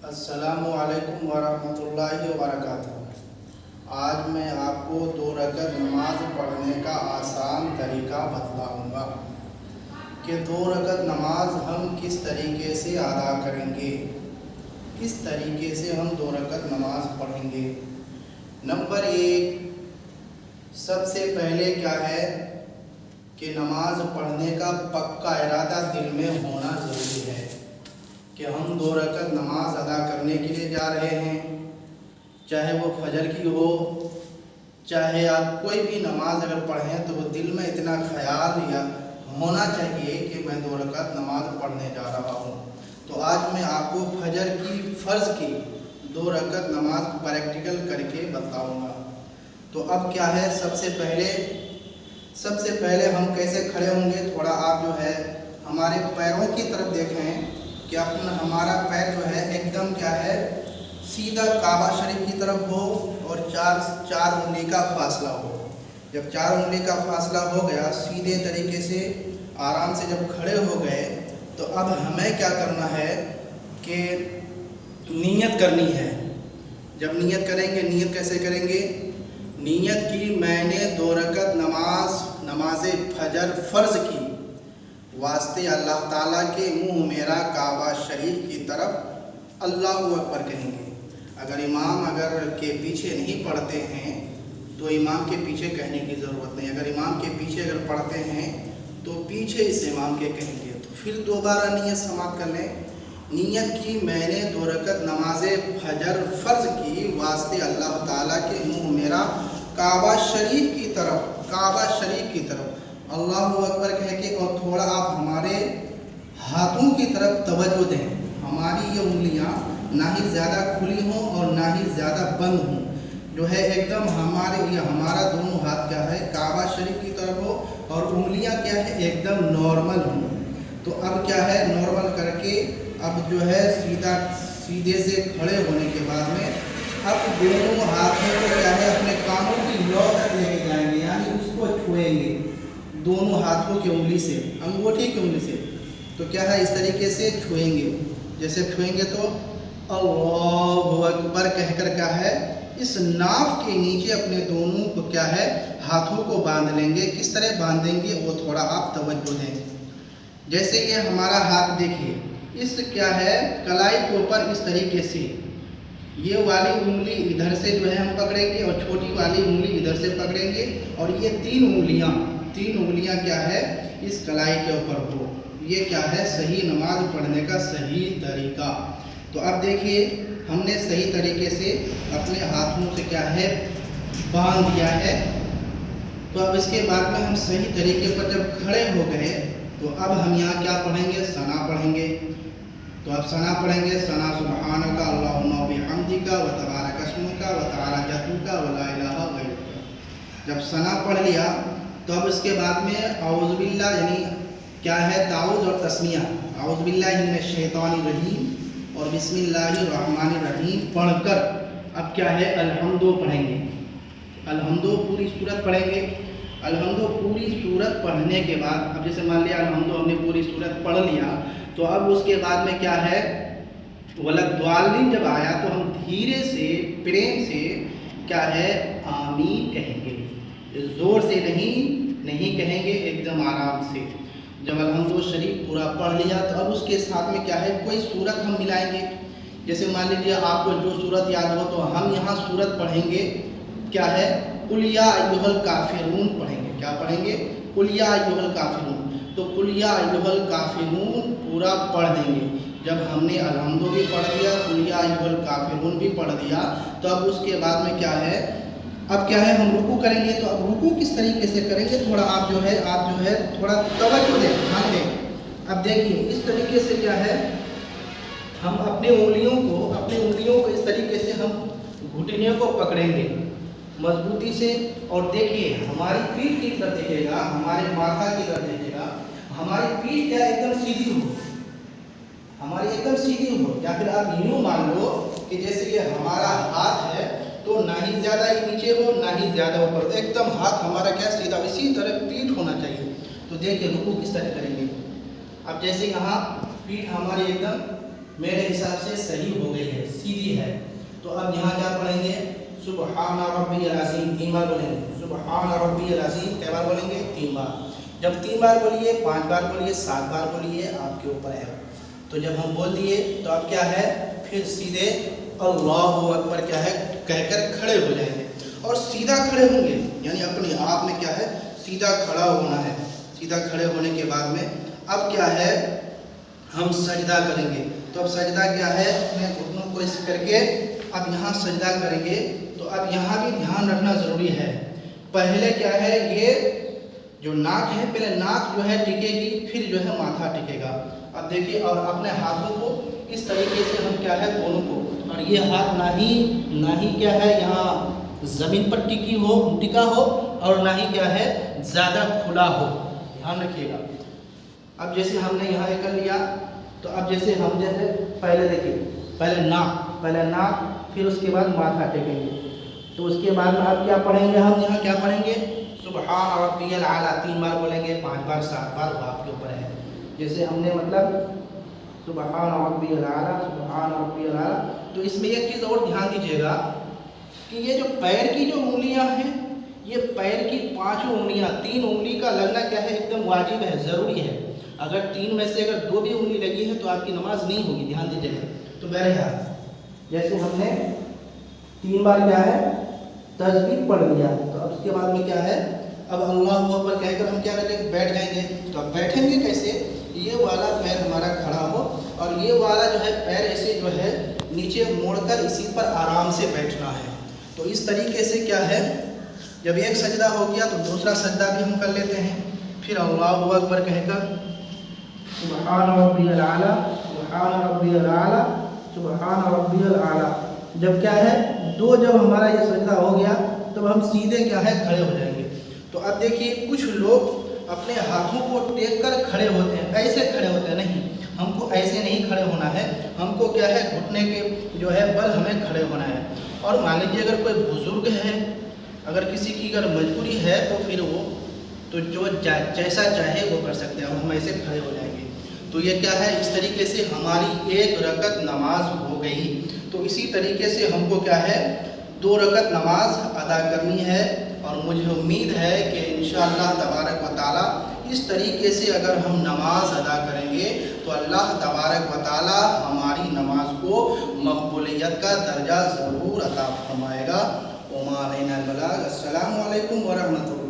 السلام علیکم ورحمۃ اللہ وبرکاتہ۔ آج میں آپ کو 2 رکعت نماز پڑھنے کا آسان طریقہ بتلاؤں گا کہ 2 رکعت نماز ہم کس طریقے سے ادا کریں گے، کس طریقے سے ہم 2 رکعت نماز پڑھیں گے۔ نمبر 1، سب سے پہلے کیا ہے کہ نماز پڑھنے کا پکا ارادہ دل میں ہونا ضروری ہے کہ ہم 2 رکعت نماز ادا کرنے کے لیے جا رہے ہیں، چاہے وہ فجر کی ہو، چاہے آپ کوئی بھی نماز اگر پڑھیں تو وہ دل میں اتنا خیال یا ہونا چاہیے کہ میں 2 رکعت نماز پڑھنے جا رہا ہوں۔ تو آج میں آپ کو فجر کی فرض کی 2 رکعت نماز پریکٹیکل کر کے بتاؤں گا۔ تو اب کیا ہے، سب سے پہلے ہم کیسے کھڑے ہوں گے، تھوڑا آپ جو ہے ہمارے پیروں کی طرف دیکھیں کہ ہمارا پیر جو ہے ایک دم کیا ہے سیدھا کعبہ شریف کی طرف ہو اور چار انگلی کا فاصلہ ہو۔ جب 4 انگلی کا فاصلہ ہو گیا، سیدھے طریقے سے آرام سے جب کھڑے ہو گئے، تو اب ہمیں کیا کرنا ہے کہ نیت کرنی ہے۔ جب نیت کریں گے، نیت کیسے کریں گے؟ نیت کی میں نے 2 رکعت نماز فجر فرض کی واسطے اللہ تعالیٰ کے منہ میرا کعبہ شریف کی طرف اللہ اکبر کہیں گے۔ اگر امام کے پیچھے نہیں پڑھتے ہیں تو امام کے پیچھے کہنے کی ضرورت نہیں، اگر امام کے پیچھے اگر پڑھتے ہیں تو پیچھے اس امام کے کہیں گے۔ تو پھر دوبارہ نیت سماعت کر لیں۔ نیت کی میں نے 2 رکعت نماز فجر فرض کی واسطے اللہ تعالیٰ کے منہ میرا کعبہ شریف کی طرف اللہ اکبر کہہ کے، اور تھوڑا آپ ہمارے ہاتھوں کی طرف توجہ دیں۔ ہماری یہ انگلیاں نہ ہی زیادہ کھلی ہوں اور نہ ہی زیادہ بند ہوں، جو ہے ایک دم ہمارا دونوں ہاتھ کیا ہے کعبہ شریف کی طرف ہو، اور انگلیاں کیا ہے ایک دم نارمل ہوں۔ تو اب کیا ہے نارمل کر کے اب جو ہے سیدھے سے کھڑے ہونے کے بعد میں اب دونوں ہاتھوں کو کیا ہے اپنے کانوں کی لو تک لے کے جائیں گے، یعنی اس کو چھوئیں گے دونوں ہاتھوں کی انگلی سے، انگوٹھی کی انگلی سے۔ تو کیا ہے اس طریقے سے چھوئیں گے، جیسے چھوئیں گے تو اللہ اکبر کہہ کر کیا ہے اس ناف کے نیچے اپنے دونوں کو کیا ہے ہاتھوں کو باندھ لیں گے۔ کس طرح باندھیں گے وہ تھوڑا آپ توجہ دیں۔ جیسے یہ ہمارا ہاتھ دیکھیے، اس کیا ہے کلائی کے اوپر اس طریقے سے یہ والی انگلی ادھر سے جو ہے ہم پکڑیں گے اور چھوٹی والی انگلی ادھر سے پکڑیں گے، اور یہ 3 انگلیاں کیا ہے اس کلائی کے اوپر ہو۔ یہ کیا ہے صحیح نماز پڑھنے کا صحیح طریقہ۔ تو اب دیکھیے ہم نے صحیح طریقے سے اپنے ہاتھوں سے کیا ہے باندھ دیا ہے۔ تو اب اس کے بعد میں ہم صحیح طریقے پر جب کھڑے ہو گئے تو اب ہم یہاں کیا پڑھیں گے، ثنا پڑھیں گے۔ تو اب ثنا پڑھیں گے، ثنا سبحانک اللہم و بحمدک و تبارک اسمک و تعالی جدک و لا الہ غیرک۔ جب ثنا پڑھ لیا تو اب اس کے بعد میں اعوذ باللہ یعنی کیا ہے تعوذ اور تسمیہ، اعوذ باللہ من الشیطان الرجیم اور بسم اللہ الرحمن الرحیم پڑھ کر اب کیا ہے الحمدو پڑھیں گے۔ الحمدو پوری سورت پڑھیں گے۔ الحمدو پوری سورت پڑھنے کے بعد اب جیسے مان لیا الحمدو ہم نے پوری سورت پڑھ لیا، تو اب اس کے بعد میں کیا ہے ولدالین جب آیا تو ہم دھیرے سے پریم سے کیا ہے آمین کہیں گے، زور سے نہیں کہیں گے، ایک دم آرام سے۔ جب الحمد شریف پورا پڑھ لیا تو اب اس کے ساتھ میں کیا ہے کوئی سورت ہم ملائیں گے۔ جیسے مان لیجیے آپ کو جو سورت یاد ہو تو ہم یہاں سورت پڑھیں گے کیا ہے قل یا ایھا الکافرون پڑھیں گے۔ کیا پڑھیں گے؟ قل یا ایھا الکافرون۔ تو قل یا ایھا الکافرون پورا پڑھ دیں گے۔ جب ہم نے الحمد بھی پڑھ دیا، قل یا ایھا الکافرون بھی پڑھ دیا، تو اب اس کے بعد میں کیا ہے اب کیا ہے ہم رکوع کریں گے۔ تو اب رکوع کس طریقے سے کریں گے، تھوڑا آپ جو ہے تھوڑا توجہ دیں، دھیان دیں۔ اب دیکھیے اس طریقے سے کیا ہے ہم اپنے انگلیوں کو اس طریقے سے ہم گھٹنے کو پکڑیں گے مضبوطی سے، اور دیکھیے ہماری پیٹھ کی طرف دیکھے گا، ہمارے ماتھا کی طرف دیکھے گا، ہماری پیٹھ کیا ایک دم سیدھی ہو، ہماری ایک دم سیدھی ہو، یا پھر آپ یوں مان لو کہ جیسے یہ ہمارا ہاتھ ہے تو نہ ہی زیادہ ہی نیچے ہو نہ ہی زیادہ اوپر، ایک دم ہاتھ ہمارا کیا سیدھا، اسی طرح پیٹھ ہونا چاہیے۔ تو دیکھیے رکوع کس طرح کریں گے۔ اب جیسے یہاں پیٹھ ہماری ایک دم میرے حساب سے صحیح ہو گئی ہے، سیدھی ہے۔ تو اب یہاں کیا پڑھیں گے؟ سبحان ربی العظیم 3 بار بولیں گے۔ سبحان ربی العظیم کئی بار بولیں گے؟ 3 بار۔ جب 3 بار بولیے، 5 بار بولیے، 7 بار بولیے، آپ کے اوپر ہے۔ تو جب ہم بول دیے تو اب کیا ہے، پھر سیدھے اللہ اکبر کیا ہے کہہ کر کھڑے ہو جائیں گے، اور سیدھا کھڑے ہوں گے، یعنی اپنے آپ میں کیا ہے سیدھا کھڑا ہونا ہے۔ سیدھا کھڑے ہونے کے بعد میں اب کیا ہے ہم سجدہ کریں گے۔ تو اب سجدہ کیا ہے، اپنے گھٹنوں کو اس کر کے اب یہاں سجدہ کریں گے۔ تو اب یہاں بھی دھیان رکھنا ضروری ہے، پہلے کیا ہے یہ جو ناک ہے، پہلے ناک جو ہے ٹکے گی، پھر جو ہے ماتھا ٹکے گا۔ اب دیکھیے، اور اپنے ہاتھوں کو اس طریقے سے ہم کیا ہے دونوں کو، اور یہ ہاتھ نہ ہی کیا ہے یہاں زمین پر ٹکا ہو، اور نہ ہی کیا ہے زیادہ کھلا ہو، دھیان رکھیے گا۔ اب جیسے ہم نے یہاں یہ کر لیا، تو اب جیسے ہم پہلے دیکھیے، پہلے ناک پھر اس کے بعد ماتھا ٹیکیں گے۔ تو اس کے بعد میں اب کیا پڑھیں گے، ہم یہاں کیا پڑھیں گے، سبحان ربی الاعلیٰ 3 بار بولیں گے، 5 بار 7 بار، آپ کے اوپر ہے۔ جیسے ہم نے مطلب سبحان ربی الاعلیٰ، سبحان ربی الاعلیٰ۔ تو اس میں ایک چیز اور دھیان دیجیے گا کہ یہ جو پیر کی جو انگلیاں ہیں، یہ پیر کی 5 انگلیاں، 3 انگلی کا لگنا کیا ہے ایک دم واجب ہے، ضروری ہے۔ اگر 3 میں سے اگر 2 بھی انگلی لگی ہے تو آپ کی نماز نہیں ہوگی، دھیان دیجیے گا۔ تو بہرحال جیسے ہم نے 3 بار کیا ہے تسبیح پڑھ لیا، تو اب اس کے بعد میں کیا ہے اب اللہ اکبر کہہ کر ہم کیا کریں گے، بیٹھ جائیں گے۔ تو اب بیٹھیں گے کیسے، یہ والا پیر ہمارا کھڑا ہو، اور یہ والا جو ہے پیر ایسے جو ہے نیچے موڑ کر اسی پر آرام سے بیٹھنا ہے۔ تو اس طریقے سے کیا ہے، جب ایک سجدہ ہو گیا تو دوسرا سجدہ بھی ہم کر لیتے ہیں، پھر اللہ اکبر کہہ کر سبحان ربی الاعلیٰ، سبحان ربی الاعلیٰ، سبحان ربی الاعلیٰ۔ جب کیا ہے جب ہمارا یہ سجدہ ہو گیا تب ہم سیدھے کیا ہے کھڑے ہو جائیں گے۔ تو اب دیکھیے، کچھ لوگ اپنے ہاتھوں کو ٹیک کر کھڑے ہوتے ہیں، ایسے کھڑے ہوتے ہیں، نہیں، ہم کو ایسے نہیں کھڑے ہونا ہے، ہم کو کیا ہے گھٹنے کے جو ہے بل ہمیں کھڑے ہونا ہے۔ اور مان لیجیے اگر کوئی بزرگ ہے، اگر کسی کی اگر مجبوری ہے تو پھر وہ تو جو جیسا چاہے وہ کر سکتے ہیں، اور ہم ایسے کھڑے ہو جائیں گے۔ تو یہ کیا ہے، اس طریقے سے ہماری 1 رکعت نماز ہو گئی۔ تو اسی طریقے سے ہم کو کیا ہے 2 رکعت نماز ادا کرنی ہے، اور مجھے امید ہے کہ انشاءاللہ تبارک و تعالیٰ اس طریقے سے اگر ہم نماز ادا کریں گے تو اللہ تبارک و تعالیٰ ہماری نماز کو مقبولیت کا درجہ ضرور عطا فرمائے گا۔ وما علینا البلاغ۔ السلام علیکم ورحمۃ اللہ۔